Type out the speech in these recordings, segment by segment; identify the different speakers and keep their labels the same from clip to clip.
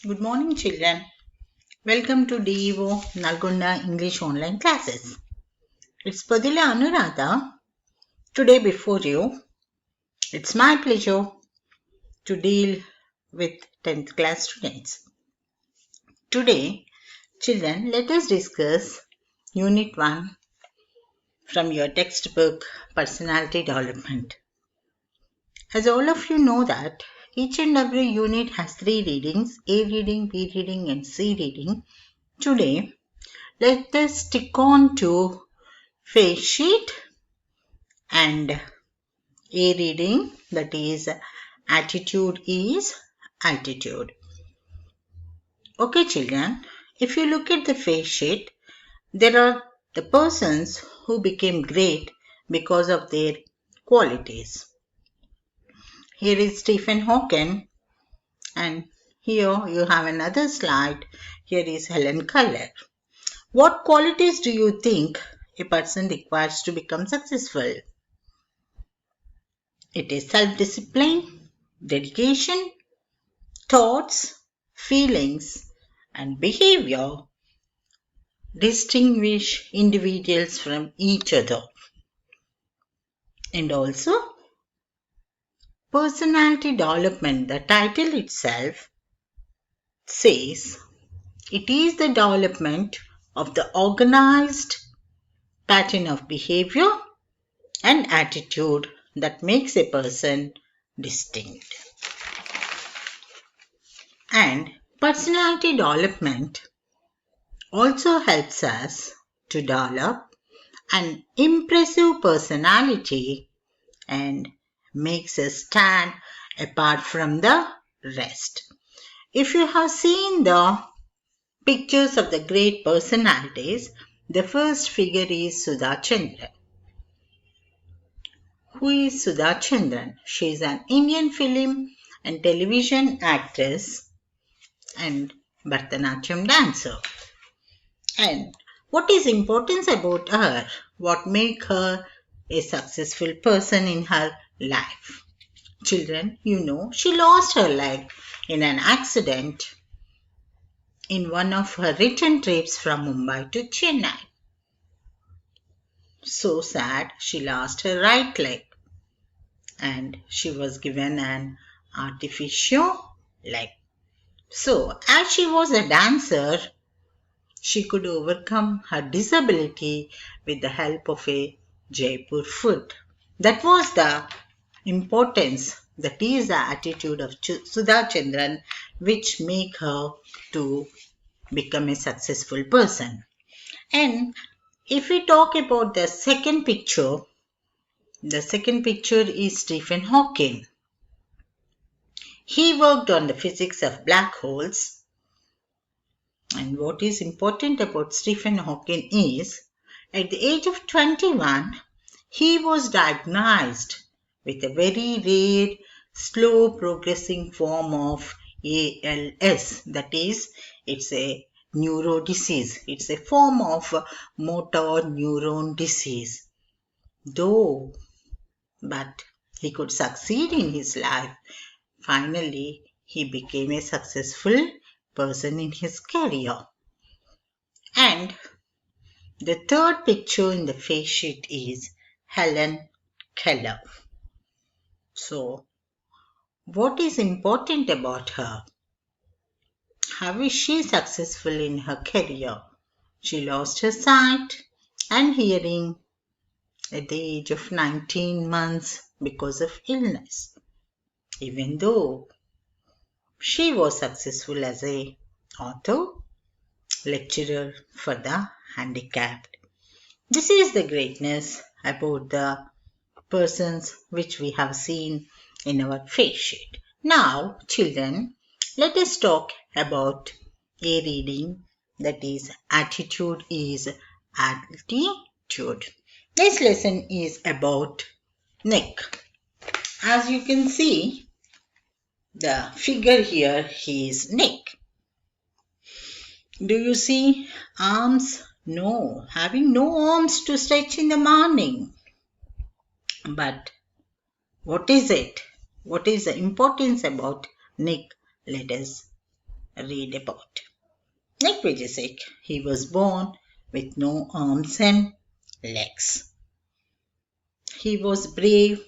Speaker 1: Good morning, children. Welcome to DEO Nalgonda English Online Classes. It's Padila Anuradha. Today before you, it's my pleasure to deal with 10th class students. Today, children, let us discuss Unit 1 from your textbook Personality Development. As all of you know that each and every unit has 3 readings, A reading, B reading and C reading. Today, let us stick on to face sheet and A reading, that is attitude is altitude. Okay children, if you look at the face sheet, there are the persons who became great because of their qualities. Here is Stephen Hawking, and here you have another slide. Here is Helen Keller. What qualities do you think a person requires to become successful? It is self-discipline, dedication, thoughts, feelings, and behavior distinguish individuals from each other. And also, personality development, the title itself says it is the development of the organized pattern of behavior and attitude that makes a person distinct. And personality development also helps us to develop an impressive personality and makes us stand apart from the rest. If you have seen the pictures of the great personalities, the first figure is Sudha Chandran. Who is Sudha Chandran? She is an Indian film and television actress and Bharatanatyam dancer. And what is important about her? What makes her a successful person in her life? Children, you know, she lost her leg in an accident in one of her return trips from Mumbai to Chennai. So sad, she lost her right leg and she was given an artificial leg. So, as she was a dancer, she could overcome her disability with the help of a Jaipur foot. That was the importance, that is the attitude of Sudha Chandran, which make her to become a successful person. And if we talk about the second picture is Stephen Hawking. He worked on the physics of black holes. And what is important about Stephen Hawking is, at the age of 21, he was diagnosed with a very rare, slow progressing form of ALS. That is, it's a neuro disease. It's a form of motor neuron disease. But he could succeed in his life. Finally, he became a successful person in his career. And the third picture in the face sheet is Helen Keller. So, what is important about her? How is she successful in her career? She lost her sight and hearing at the age of 19 months because of illness. Even though she was successful as an author, lecturer for the handicapped. This is the greatness about the persons which we have seen in our face sheet. Now, children, let us talk about a reading, that is attitude is altitude. This lesson is about Nick. As you can see, the figure here is Nick. Do you see arms? No, having no arms to stretch in the morning. But what is it? What is the importance about Nick? Let us read about. Nick Vujicic, he was born with no arms and legs. He was brave,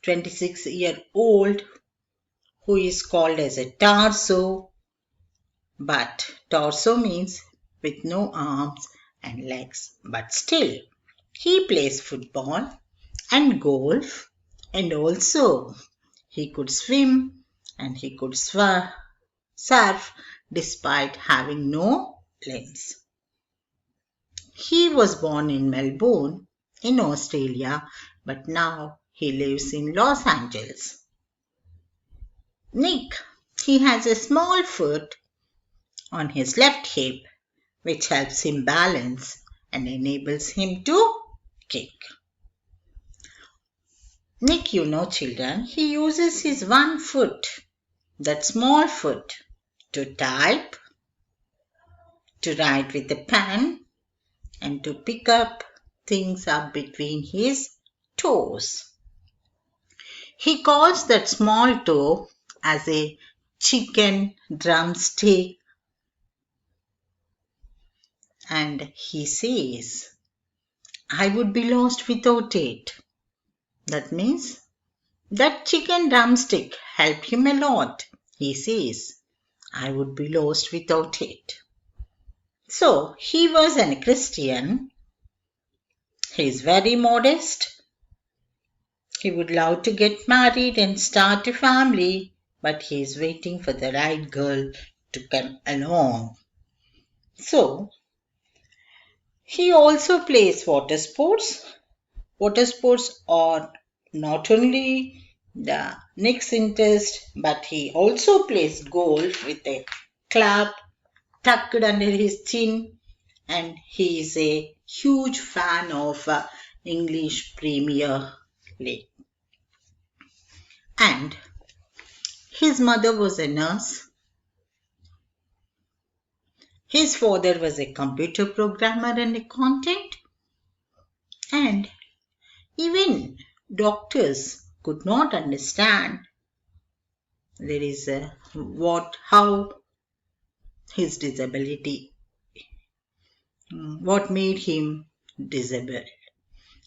Speaker 1: 26-year-old who is called as a torso, but torso means with no arms and legs, but still he plays football and golf, and also he could swim and he could surf despite having no limbs. He was born in Melbourne in Australia, but now he lives in Los Angeles. Nick, he has a small foot on his left hip which helps him balance and enables him to kick. Nick, children, he uses his one foot, that small foot, to type, to write with a pen, and to pick up things up between his toes. He calls that small toe as a chicken drumstick, and he says, I would be lost without it. That means that chicken drumstick helped him a lot. He says, I would be lost without it. So he was a Christian. He is very modest. He would love to get married and start a family, but he is waiting for the right girl to come along. So he also plays water sports. Water sports are not only the Nick's interest, but he also plays golf with a club tucked under his chin, and he is a huge fan of English Premier League. And his mother was a nurse. His father was a computer programmer and accountant. And even doctors could not understand how his disability, what made him disabled.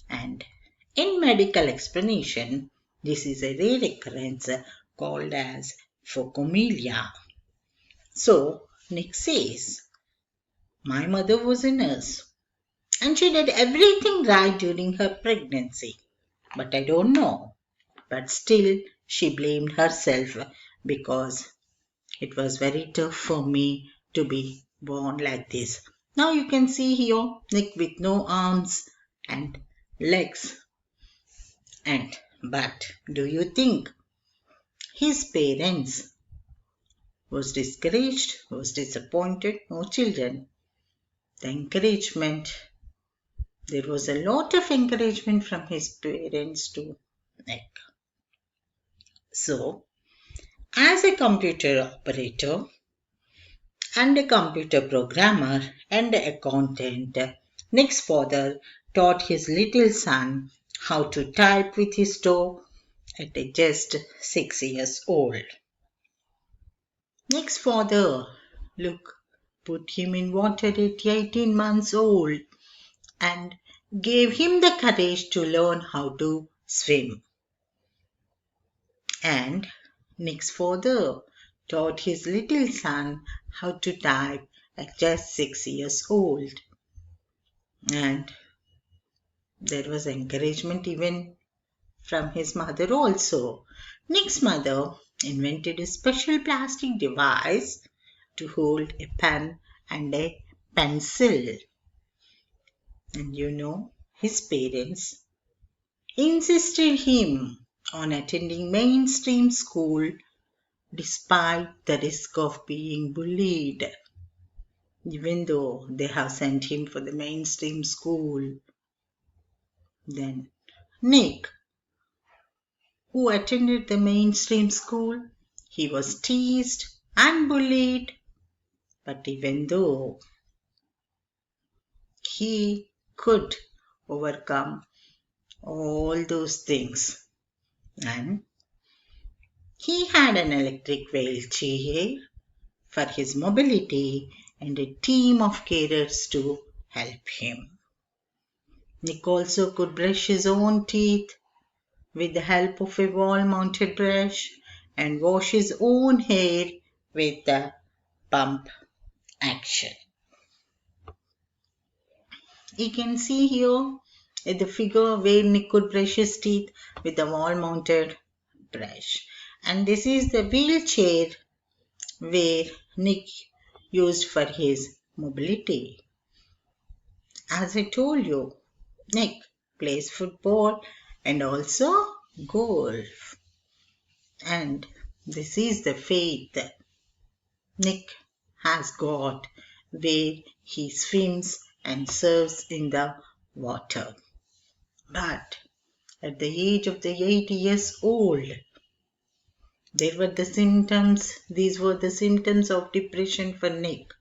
Speaker 1: And in medical explanation, this is a rare occurrence called as phocomelia. So Nick says, my mother was a nurse and she did everything right during her pregnancy. But I don't know. But still, she blamed herself because it was very tough for me to be born like this. Now you can see here Nick with no arms and legs. But do you think his parents was discouraged, was disappointed? No, children. The encouragement, there was a lot of encouragement from his parents to Nick. So, as a computer operator and a computer programmer and an accountant, Nick's father taught his little son how to type with his toe at just 6 years old. Nick's father, put him in water at 18 months old and gave him the courage to learn how to swim. And Nick's father taught his little son how to type at just 6 years old. And there was encouragement even from his mother also. Nick's mother invented a special plastic device to hold a pen and a pencil. And his parents insisted him on attending mainstream school despite the risk of being bullied. Even though they have sent him for the mainstream school, then Nick, who attended the mainstream school, he was teased and bullied. But even though he could overcome all those things, and he had an electric wheelchair for his mobility and a team of carers to help him. Nick also could brush his own teeth with the help of a wall-mounted brush and wash his own hair with the pump action. You can see here at the figure where Nick could brush his teeth with the wall-mounted brush. And this is the wheelchair where Nick used for his mobility. As I told you, Nick plays football and also golf. And this is the faith Nick has got where he swims and surfs in the water. But at the age of the 8 years old, these were the symptoms of depression for Nick.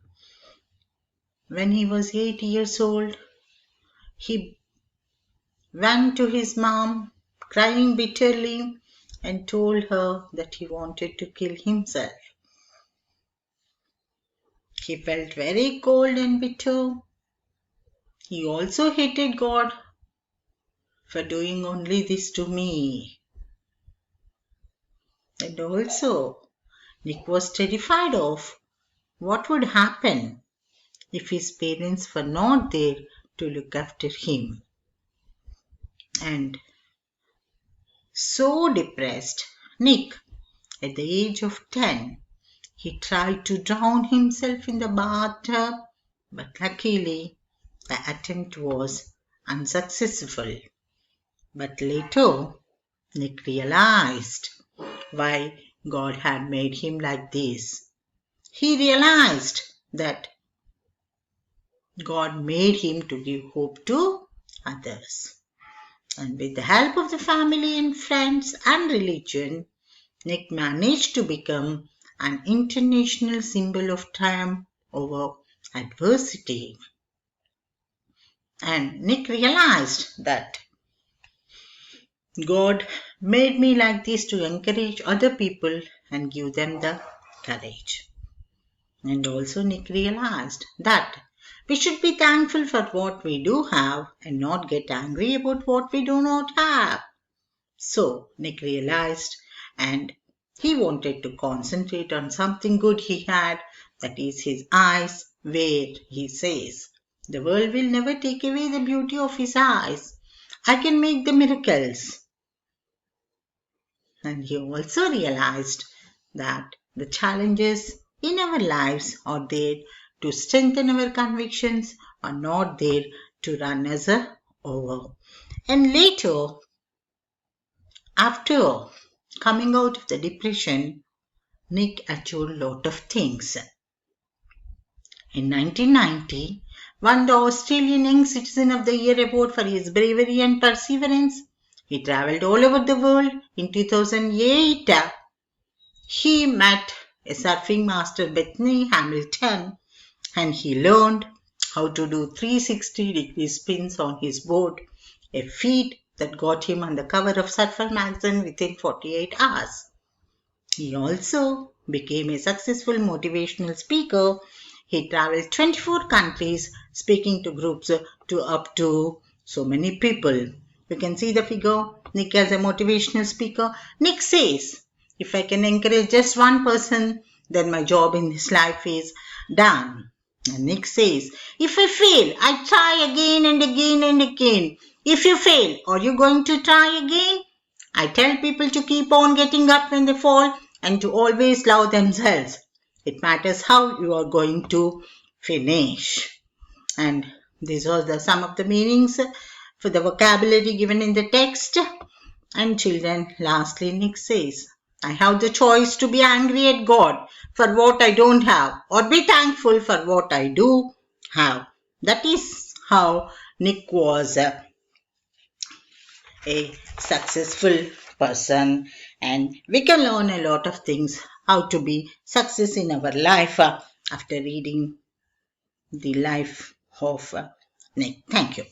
Speaker 1: When he was 8 years old, he went to his mom, crying bitterly, and told her that he wanted to kill himself. He felt very cold and bitter. He also hated God for doing only this to me. And also, Nick was terrified of what would happen if his parents were not there to look after him. And so depressed, Nick, at the age of 10, he tried to drown himself in the bathtub, but luckily the attempt was unsuccessful. But later, Nick realized why God had made him like this. He realized that God made him to give hope to others. And with the help of the family and friends and religion, Nick managed to become an international symbol of triumph over adversity. And Nick realized that God made me like this to encourage other people and give them the courage. And also Nick realized that we should be thankful for what we do have and not get angry about what we do not have. So Nick realized and he wanted to concentrate on something good he had, that is his eyes, where he says, the world will never take away the beauty of his eyes. I can make the miracles. And he also realized that the challenges in our lives are there to strengthen our convictions, are not there to run us over. And later, after coming out of the depression, Nick achieved a lot of things. In 1990, won the Australian Young Citizen of the Year award for his bravery and perseverance. He travelled all over the world. In 2008, he met a surfing master, Bethany Hamilton, and he learned how to do 360-degree spins on his board, a feat that got him on the cover of Surfer magazine within 48 hours. He also became a successful motivational speaker. He travelled 24 countries speaking to groups to up to so many people. You can see the figure, Nick as a motivational speaker. Nick says, if I can encourage just one person, then my job in this life is done. And Nick says, if I fail, I try again and again and again. If you fail, are you going to try again? I tell people to keep on getting up when they fall and to always love themselves. It matters how you are going to finish. And these are some of the meanings for the vocabulary given in the text. And children, lastly, Nick says, I have the choice to be angry at God for what I don't have or be thankful for what I do have. That is how Nick was a successful person, and we can learn a lot of things how to be success in our life after reading the life of Nick. Thank you.